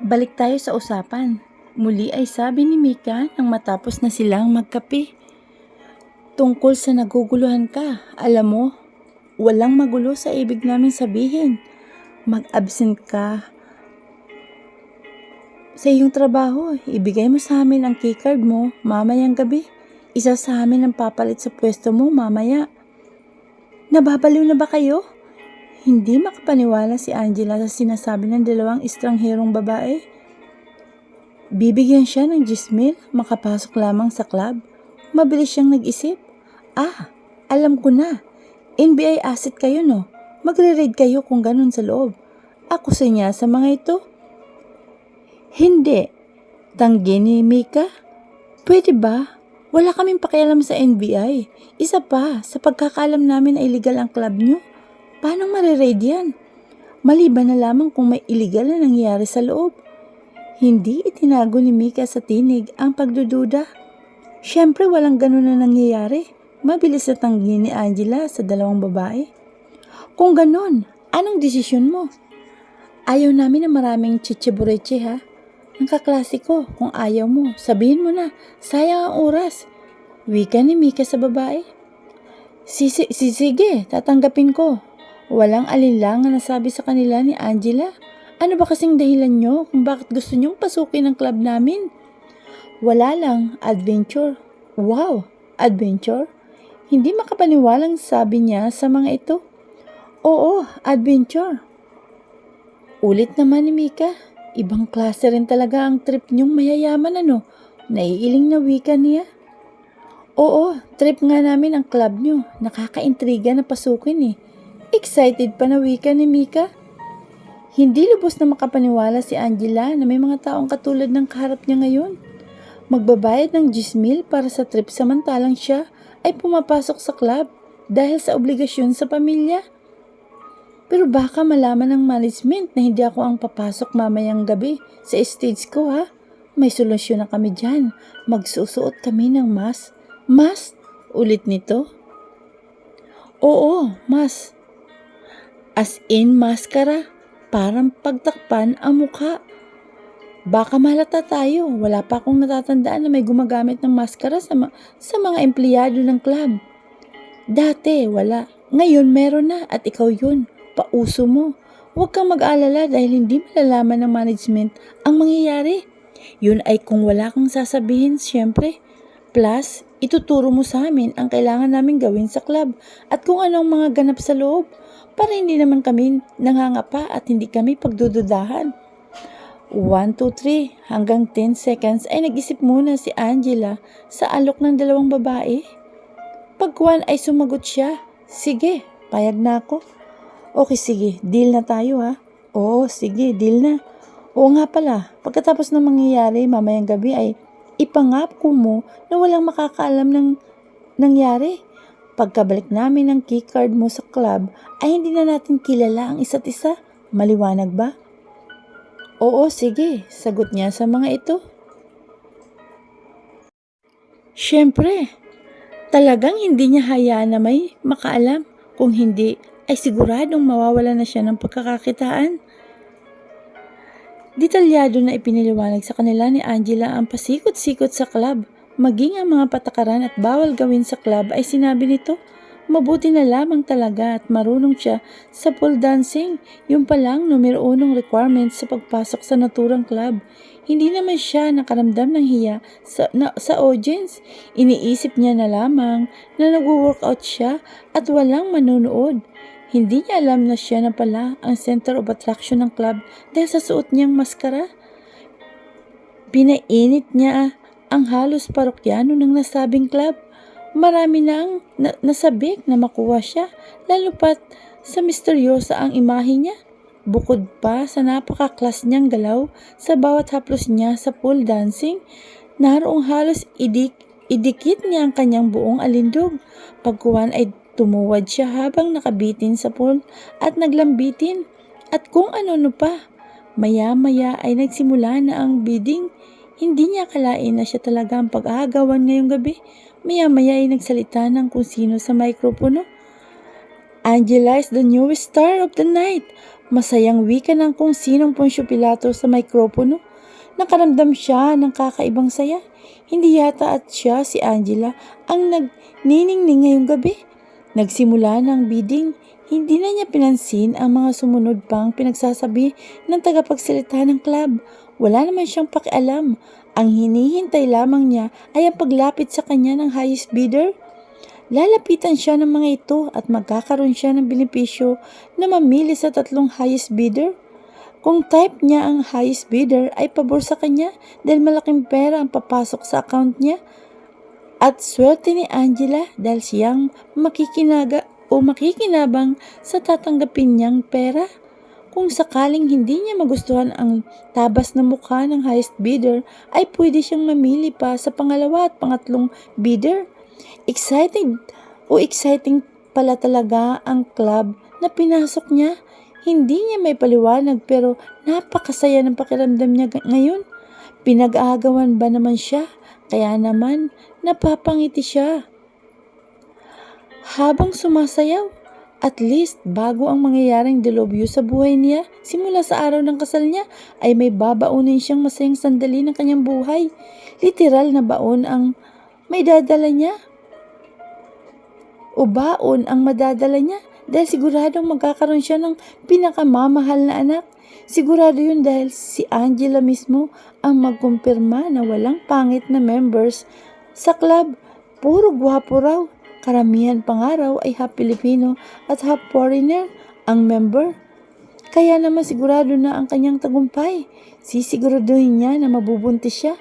Balik tayo sa usapan. Muli ay sabi ni Mika nang matapos na silang magkape. Tungkol sa naguguluhan ka, alam mo, walang magulo sa ibig namin sabihin. Mag-absent ka sa iyong trabaho. Ibigay mo sa amin ang keycard mo mamayang gabi. Isa sa amin ang papalit sa pwesto mo mamaya. Nababaliw na ba kayo? Hindi makapaniwala si Angela sa sinasabi ng dalawang estrangherong babae. Bibigyan siya ng 10,000 makapasok lamang sa club. Mabilis siyang nag-isip. Alam ko na. NBI asset kayo no? Magre-raid kayo kung ganun sa loob. Ako sa niya sa mga ito. Hindi. Tanggi ni Mika. Pwede ba? Wala kaming pakialam sa NBI. Isa pa, sa pagkakaalam namin na illegal ang club nyo. Paano mare-raid yan? Maliban na lamang kung may illegal na nangyayari sa loob. Hindi itinago ni Mika sa tinig ang pagdududa. Siyempre walang ganun na nangyayari. Mabilis na tanggi ni Angela sa dalawang babae. Kung ganun, anong desisyon mo? Ayaw namin na maraming chichibureche ha. Ang kaklasiko, kung ayaw mo, sabihin mo na, sayang ang oras. Wika ni Mika sa babae. Sige, tatanggapin ko. Walang alinlangan na sabi sa kanila ni Angela. Ano ba kasing dahilan nyo kung bakit gusto nyong pasukin ang club namin? Wala lang, adventure. Wow, adventure? Hindi makapaniwalang sabi niya sa mga ito. Oo, adventure. Ulit naman ni Mika. Ibang klase rin talaga ang trip niyong mayayaman ano. Naiiling na wika niya. Oo, trip nga namin ang club niyo. Nakakaintriga na pasukin eh. Excited pa na wika ni Mika. Hindi lubos na makapaniwala si Angela na may mga taong katulad ng kaharap niya ngayon. Magbabayad ng 10,000 para sa trip samantalang siya ay pumapasok sa club dahil sa obligasyon sa pamilya. Pero baka malaman ng management na hindi ako ang papasok mamayang gabi sa stage ko ha. May solusyon na kami dyan. Magsusuot kami ng mask. Mask? Ulit nito. Oo, mask. As in maskara. Parang pagtakpan ang mukha. Baka malata tayo. Wala pa akong natatandaan na may gumagamit ng maskara sa mga empleyado ng club. Dati, wala. Ngayon, meron na at ikaw yun. Pauso mo. Huwag kang mag-alala dahil hindi malalaman ng management ang mangyayari. Yun ay kung wala kang sasabihin, syempre. Plus, ituturo mo sa amin ang kailangan namin gawin sa club at kung anong mga ganap sa loob para hindi naman kami nangangapa at hindi kami pagdududahan. 1, 2, 3 hanggang 10 seconds ay nag-isip muna si Angela sa alok ng dalawang babae. Pagkuhan ay sumagot siya. Sige, payag na ako. Okay, sige, deal na tayo ha. Oo, sige, deal na. Oo nga pala, pagkatapos ng mangyayari mamayang gabi ay ipangako mo na walang makakaalam ng nangyari. Pagkabalik namin ng keycard mo sa club ay hindi na natin kilala ang isa't isa. Maliwanag ba? Oo, sige, sagot niya sa mga ito. Siyempre, talagang hindi niya hayaan na may makaalam. Kung hindi, ay siguradong mawawala na siya ng pagkakakitaan. Detalyado na ipiniliwanag sa kanila ni Angela ang pasikot-sikot sa club. Maging ang mga patakaran at bawal gawin sa club ay sinabi nito. Mabuti na lamang talaga at marunong siya sa pole dancing. Yung palang numero 1 requirement sa pagpasok sa naturang club. Hindi naman siya nakaramdam ng hiya sa audience. Iniisip niya na lamang na nag-workout siya at walang manonood. Hindi niya alam na siya na pala ang center of attraction ng club dahil sa suot niyang maskara. Pinainit niya ang halos parokyano ng nasabing club. Marami na ang nasabik na makuha siya, lalo pat sa misteryosa ang imahe niya. Bukod pa sa napaka-class niyang galaw sa bawat haplos niya sa pole dancing, naroong halos idikit niya ang kanyang buong alindog. Pagkuhan ay tumuwad siya habang nakabitin sa pole at naglambitin. At kung ano pa, maya-maya ay nagsimula na ang bidding. Hindi niya akalain na siya talaga ang pag-aagawan ngayong gabi. Maya-maya ay nagsalita ng kung sino sa mikropono. Angela is the newest star of the night. Masayang wika ng kung sinong Poncio Pilato sa mikropono. Nakaramdam siya ng kakaibang saya. Hindi yata at siya si Angela ang nagniningning ngayong gabi. Nagsimula ng bidding. Hindi na niya pinansin ang mga sumunod pang pinagsasabi ng tagapagsalita ng club. Wala naman siyang pakialam. Ang hinihintay lamang niya ay ang paglapit sa kanya ng highest bidder. Lalapitan siya ng mga ito at magkakaroon siya ng benepisyo na mamili sa tatlong highest bidder. Kung type niya ang highest bidder ay pabor sa kanya dahil malaking pera ang papasok sa account niya. At swerte ni Angela dahil siyang makikinabang sa tatanggapin niyang pera. Kung sakaling hindi niya magustuhan ang tabas na mukha ng highest bidder ay pwede siyang mamili pa sa pangalawa at pangatlong bidder. Exciting pala talaga ang club na pinasok niya. Hindi niya may paliwanag pero napakasaya ng pakiramdam niya ngayon. Pinag-aagawan ba naman siya? Kaya naman napapangiti siya. Habang sumasayaw, at least bago ang mangyayaring delubyo sa buhay niya, simula sa araw ng kasal niya, ay may babaunin siyang masayang sandali ng kanyang buhay. Literal na baon ang may dadala niya. O baon ang madadala niya dahil siguradong magkakaroon siya ng pinakamamahal na anak. Sigurado yun dahil si Angela mismo ang magkumpirma na walang pangit na members sa club. Puro gwapo raw. Karamihan pangaraw ay half Filipino at half foreigner ang member. Kaya naman sigurado na ang kanyang tagumpay. Sisiguraduhin niya na mabubuntis siya.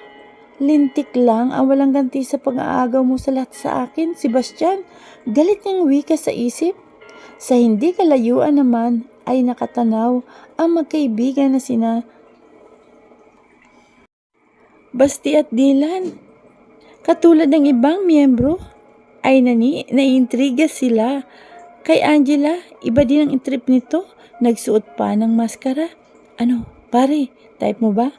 Lintik lang ang walang ganti sa pag-aagaw mo sa lahat sa akin, Sebastian. Galit niyang wika sa isip. Sa hindi kalayuan naman ay nakatanaw ang magkaibigan na sina Basti at Dylan. Katulad ng ibang miyembro ay naiintriga sila. Kay Angela, iba din ang trip nito. Nagsuot pa ng maskara. Ano, pare, type mo ba?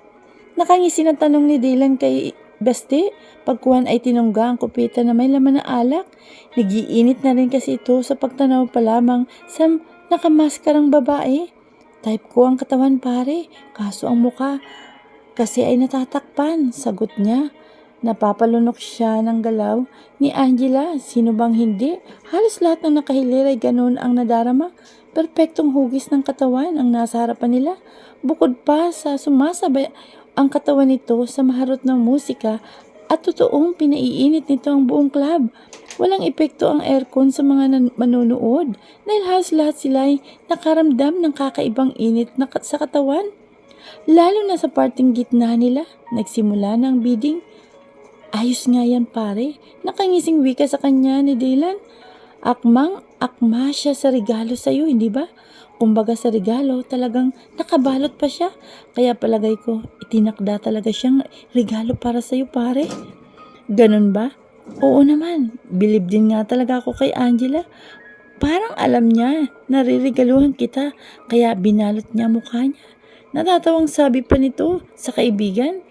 Nakangisi na tanong ni Dylan kay Basti. Pagkuhan ay tinungga ang kupita na may laman na alak. Nagiinit na rin kasi ito sa pagtanaw pa lamang sa nakamaskarang babae. Type ko ang katawan pare, kaso ang muka kasi ay natatakpan, sagot niya. Napapalunok siya ng galaw ni Angela. Sino bang hindi? Halos lahat ng nakahilera ay ganun ang nadarama. Perpektong hugis ng katawan ang nasa harapan nila. Bukod pa sa sumasabay ang katawan nito sa maharot ng musika at totoong pinaiinit nito ang buong club. Walang epekto ang aircon sa mga manonood dahil halos lahat sila ay nakaramdam ng kakaibang init sa katawan. Lalo na sa parting gitna nila, nagsimula ng bidding. Ayos nga yan pare, nakangising wika sa kanya ni Dylan. Akmang-akma siya sa regalo sa iyo, hindi ba? Kumbaga sa regalo, talagang nakabalot pa siya. Kaya palagay ko, itinakda talaga siyang regalo para sa iyo pare. Ganun ba? Oo naman, bilib din nga talaga ako kay Angela. Parang alam niya, naririgaluhan kita, kaya binalot niya mukha niya. Natatawang sabi pa nito sa kaibigan.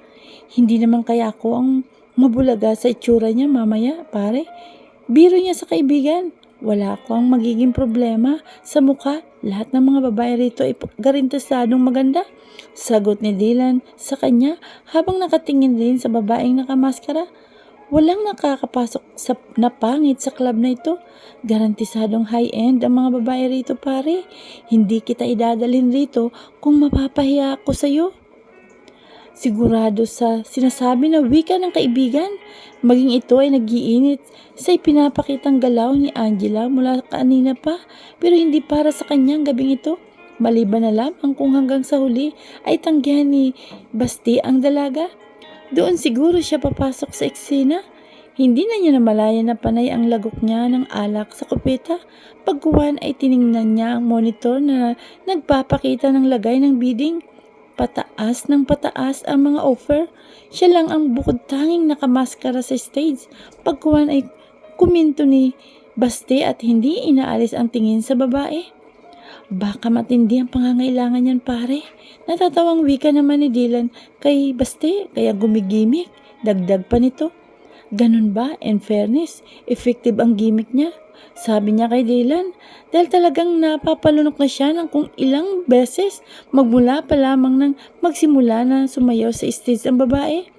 Hindi naman kaya ako ang mabulaga sa itsura niya mamaya, pare. Biro niya sa kaibigan. Wala akong magiging problema sa mukha. Lahat ng mga babae rito ay garantisadong maganda. Sagot ni Dylan sa kanya habang nakatingin din sa babaeng nakamaskara. Walang nakakapasok sa napangit sa club na ito. Garantisadong high-end ang mga babae rito pare. Hindi kita idadalhin rito kung mapapahiya ako sa iyo. Sigurado sa sinasabi na wika ng kaibigan, maging ito ay nagiinit sa ipinapakitang galaw ni Angela mula kanina pa, pero hindi para sa kanyang gabing ito. Maliban na lamang kung hanggang sa huli ay tanggihan ni Basti ang dalaga. Doon siguro siya papasok sa eksena. Hindi na niya namalayan na panay ang lagok niya ng alak sa kupita. Pagkuhan ay tiningnan niya ang monitor na nagpapakita ng lagay ng bidding. Pataas ng pataas ang mga offer. Siya lang ang bukod tanging nakamaskara sa stage. Pagkuhan ay kuminto ni Basti at hindi inaalis ang tingin sa babae. Baka matindi ang pangangailangan niyan pare. Natatawang wika naman ni Dylan kay Basti kaya gumigimik. Dagdag pa nito. Ganun ba? In fairness, effective ang gimmick niya. Sabi niya kay Dylan, dahil talagang napapalunok na siya ng kung ilang beses magmula pa lamang nang magsimula na sumayaw sa stage ang babae.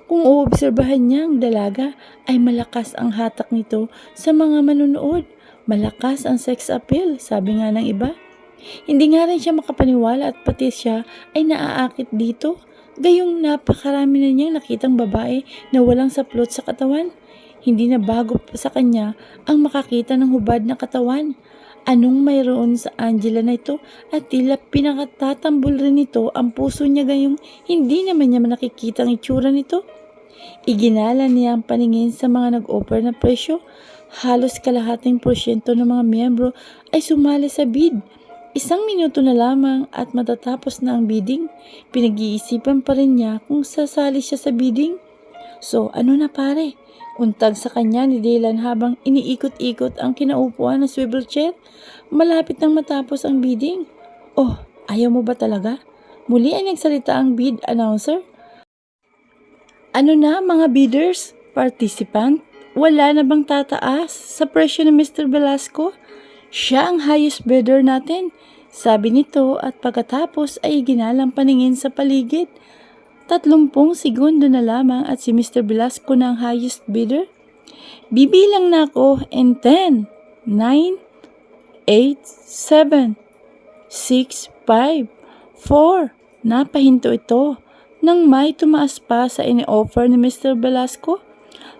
Kung uobserbahan niya ang dalaga, ay malakas ang hatak nito sa mga manunood. Malakas ang sex appeal, sabi nga ng iba. Hindi nga rin siya makapaniwala at pati siya ay naaakit dito. Gayong napakarami na niyang nakitang babae na walang saplot sa katawan. Hindi na bago sa kanya ang makakita ng hubad na katawan. Anong mayroon sa Angela na ito at tila pinakatatambol rin nito ang puso niya gayong hindi naman niya nakikita ang itsura nito. Iginala niya ang paningin sa mga nag-offer na presyo. Halos kalahating porsyento ng mga miyembro ay sumali sa bid. 1 minuto na lamang at matatapos na ang bidding. Pinag-iisipan pa rin niya kung sasali siya sa bidding. So, ano na pare? Untag sa kanya ni Dylan habang iniikot-ikot ang kinaupuan ng swivel chair. Malapit nang matapos ang bidding. Oh, ayaw mo ba talaga? Muli ay nagsalita ang bid announcer. Ano na mga bidders? Participant? Wala na bang tataas sa presyo ni Mr. Velasco? Siya ang highest bidder natin, sabi nito at pagkatapos ay ginalang paningin sa paligid. 30 segundo na lamang at si Mr. Velasco na ang highest bidder. Bibilang na ako in 10, 9, 8, 7, 6, 5, 4. Napahinto ito nang may tumaas pa sa ini-offer ni Mr. Velasco.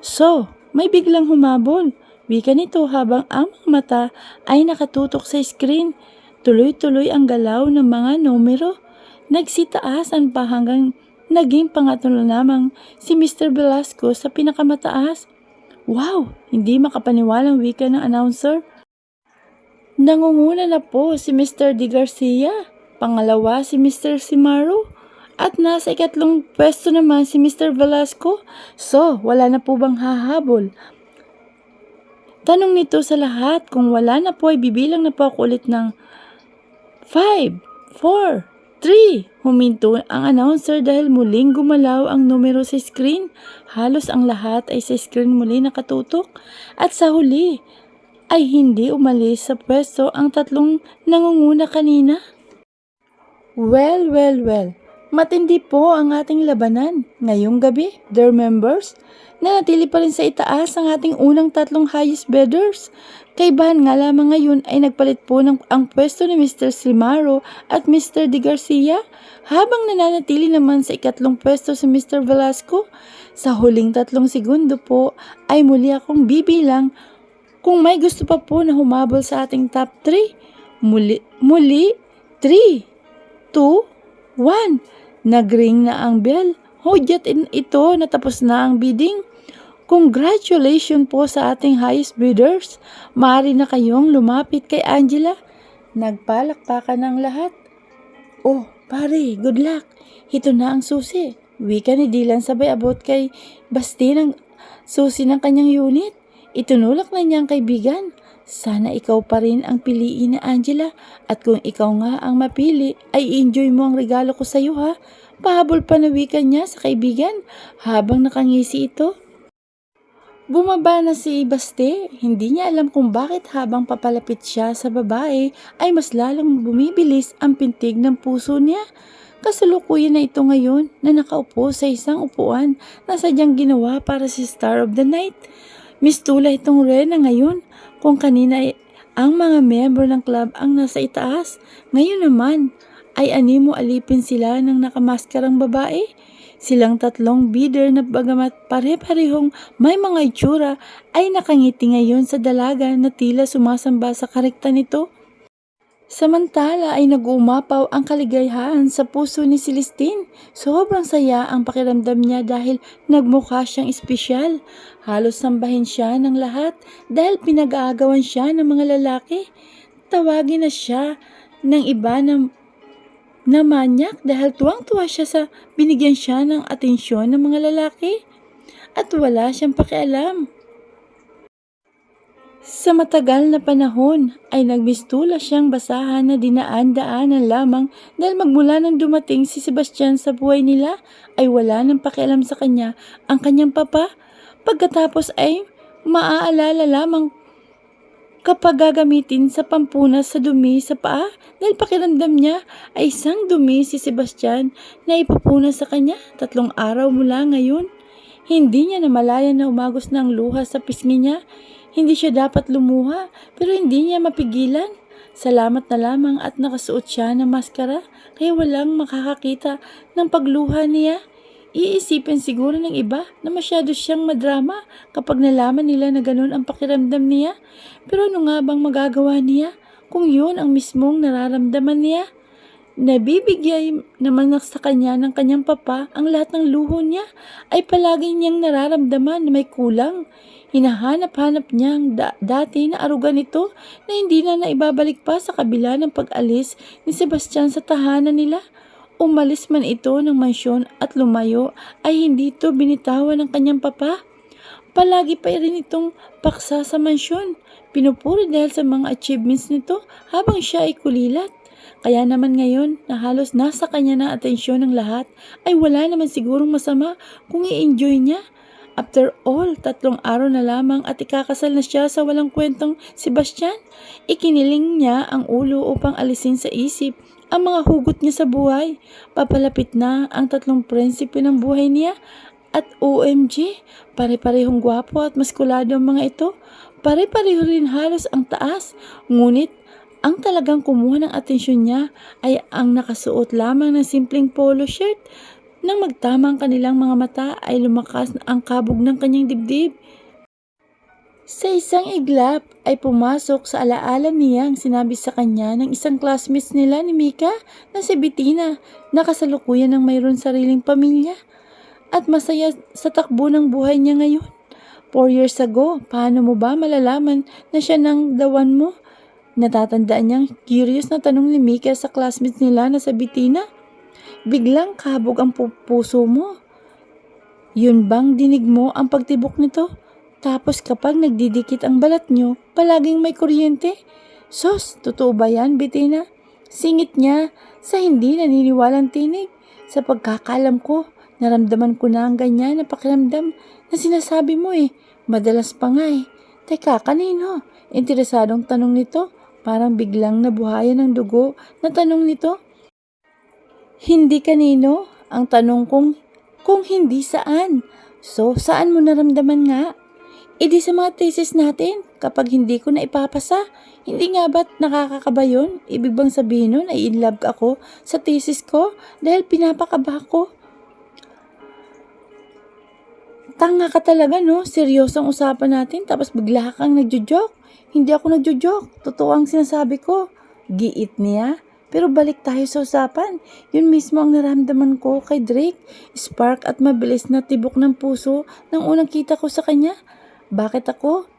So, may biglang humabol. Wika nito habang ang mga mata ay nakatutok sa screen. Tuloy-tuloy ang galaw ng mga numero. Nagsitaasan pa hanggang naging pangatlo lamang si Mr. Velasco sa pinakamataas. Wow! Hindi makapaniwalang wika ng announcer. Nangunguna na po si Mr. De Garcia. Pangalawa si Mr. Simaro. At nasa ikatlong pwesto naman si Mr. Velasco. So, wala na po bang hahabol? Tanong nito sa lahat, kung wala na po ay bibilang na po ako ulit ng 5, 4, 3. Huminto ang announcer dahil muling gumalaw ang numero sa screen. Halos ang lahat ay sa screen muli nakatutok. At sa huli ay hindi umalis sa pwesto ang tatlong nangunguna kanina. Well. Matindi po ang ating labanan. Ngayong gabi, dear members, nanatili pa rin sa itaas ang ating unang tatlong highest bidders. Kaibahan nga lamang ngayon ay nagpalit po ang pwesto ni Mr. Simaro at Mr. De Garcia, habang nananatili naman sa ikatlong pwesto si Mr. Velasco. Sa huling 3 segundo po ay muli akong bibilang. Kung may gusto pa po na humabol sa ating top 3, muli 3, 2, 1. Nagring na ang bell. Hudyat ito na tapos na ang bidding. Congratulations po sa ating highest bidders. Maaari na kayong lumapit kay Angela. Nagpalakpakan ng lahat. Oh, pare, good luck. Ito na ang susi. Wika ni Dylan sabay abot kay Basti ng susi ng kanyang unit. Itunulak na niyang kaibigan. Sana ikaw pa rin ang piliin ni Angela at kung ikaw nga ang mapili ay enjoy mo ang regalo ko sa iyo ha. Pahabol pa na wika niya sa kaibigan habang nakangisi ito. Bumaba na si Baste. Hindi niya alam kung bakit habang papalapit siya sa babae ay mas lalong bumibilis ang pintig ng puso niya. Kasalukuyan na ito ngayon na nakaupo sa isang upuan na sadyang ginawa para si Star of the Night. Mistula itong Rena ngayon. Kung kanina ay ang mga miyembro ng club ang nasa itaas, ngayon naman ay animo alipin sila ng nakamaskarang babae. Silang tatlong bidder na bagamat pare-parehong may mga itsura ay nakangiti ngayon sa dalaga na tila sumasamba sa karekta nito. Samantala ay nag-uumapaw ang kaligayahan sa puso ni Celestine. Sobrang saya ang pakiramdam niya dahil nagmukha siyang espesyal. Halos sambahin siya ng lahat dahil pinag-aagawan siya ng mga lalaki. Tawagin na siya ng iba na manyak dahil tuwang-tuwa siya sa binigyan siya ng atensyon ng mga lalaki. At wala siyang pakialam. Sa matagal na panahon ay nagmistula siyang basahan na dinaan-daanan lamang dahil magmula nang dumating si Sebastian sa buhay nila ay wala nang pakialam sa kanya ang kanyang papa. Pagkatapos ay maaalala lamang kapag gagamitin sa pampunas sa dumi sa paa dahil pakiramdam niya ay isang dumi si Sebastian na ipupunas sa kanya 3 araw mula ngayon. Hindi niya namalayan na umagos na ang luha sa pisngi niya. Hindi siya dapat lumuha pero hindi niya mapigilan. Salamat na lamang at nakasuot siya ng maskara kaya walang makakakita ng pagluha niya. Iisipin siguro ng iba na masyado siyang madrama kapag nalaman nila na ganun ang pakiramdam niya. Pero ano nga bang magagawa niya kung yun ang mismong nararamdaman niya? Nabibigay naman sa kanya ng kanyang papa ang lahat ng luho niya ay palagi niyang nararamdaman na may kulang. Hinahanap-hanap niya ang dati na aruga nito na hindi na naibabalik pa sa kabila ng pag-alis ni Sebastian sa tahanan nila. Umalis man ito ng mansyon at lumayo ay hindi ito binitawan ng kanyang papa. Palagi pa rin itong paksa sa mansyon. Pinupuri dahil sa mga achievements nito habang siya ay kulilat. Kaya naman ngayon na halos nasa kanya na atensyon ng lahat ay wala naman sigurong masama kung i-enjoy niya. After all, 3 araw na lamang at ikakasal na siya sa walang kwentong Sebastian. Ikiniling niya ang ulo upang alisin sa isip ang mga hugot niya sa buhay. Papalapit na ang 3 prinsipyo ng buhay niya at OMG, pare-parehong gwapo at maskulado ang mga ito. Pare-pareho rin halos ang taas. Ngunit ang talagang kumuha ng atensyon niya ay ang nakasuot lamang ng simpleng polo shirt. Nang magtama ang kanilang mga mata ay lumakas ang kabog ng kanyang dibdib. Sa isang iglap ay pumasok sa alaala niya ang sinabi sa kanya ng isang classmates nila ni Mika na si Bettina na kasalukuyan ng mayroon sariling pamilya at masaya sa takbo ng buhay niya ngayon. 4 years ago, paano mo ba malalaman na siya nang dawan mo? Natatandaan niyang curious na tanong ni Mika sa classmates nila na si Bettina. Biglang kabog ang puso mo. Yun bang dinig mo ang pagtibok nito? Tapos kapag nagdidikit ang balat nyo, palaging may kuryente. Sos, totoo ba yan, Bettina? Singit niya sa hindi naniniwalang tinig. Sa pagkakalam ko, naramdaman ko na ang ganyan na pakiramdam na sinasabi mo eh. Madalas pa nga eh. Teka, kanino? Interesadong tanong nito. Parang biglang nabuhayan ng dugo na tanong nito. Hindi kanino? Ang tanong kung hindi saan. So, saan mo naramdaman nga? Di sa mga thesis natin, kapag hindi ko na ipapasa, hindi nga ba't nakakakaba yun? Ibig bang sabihin nun ay in love ako sa thesis ko dahil pinapakaba ko? Tanga ka talaga no, seryosong usapan natin tapos bigla kang nagjo-joke. Hindi ako nagjo-joke, totoo ang sinasabi ko. Giit niya. Pero balik tayo sa usapan. Yun mismo ang naramdaman ko kay Drake. Spark at mabilis na tibok ng puso nang unang kita ko sa kanya. Bakit ako?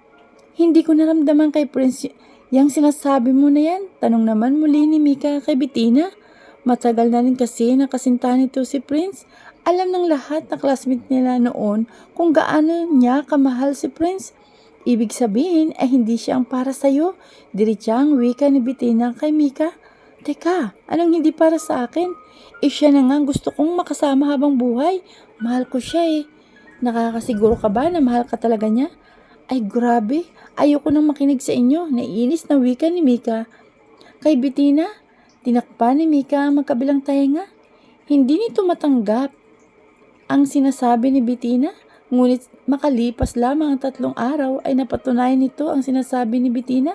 Hindi ko naramdaman kay Prince yang sinasabi mo na yan. Tanong naman muli ni Mika kay Bettina. Matagal na rin kasi nakasintahan nito si Prince. Alam ng lahat na classmate nila noon kung gaano niya kamahal si Prince. Ibig sabihin ay hindi siya ang para sa'yo. Diritsang wika ni Bettina kay Mika. Teka, anong hindi para sa akin? Siya na nga gusto kong makasama habang buhay. Mahal ko siya eh. Nakakasiguro ka ba na mahal ka talaga niya? Ay grabe, ayoko nang makinig sa inyo. Naiinis na wika ni Mika. Kay Bettina, tinakpan ni Mika ang magkabilang tainga. Hindi nito matanggap ang sinasabi ni Bettina. Ngunit makalipas lamang ang 3 araw ay napatunayan nito ang sinasabi ni Bettina.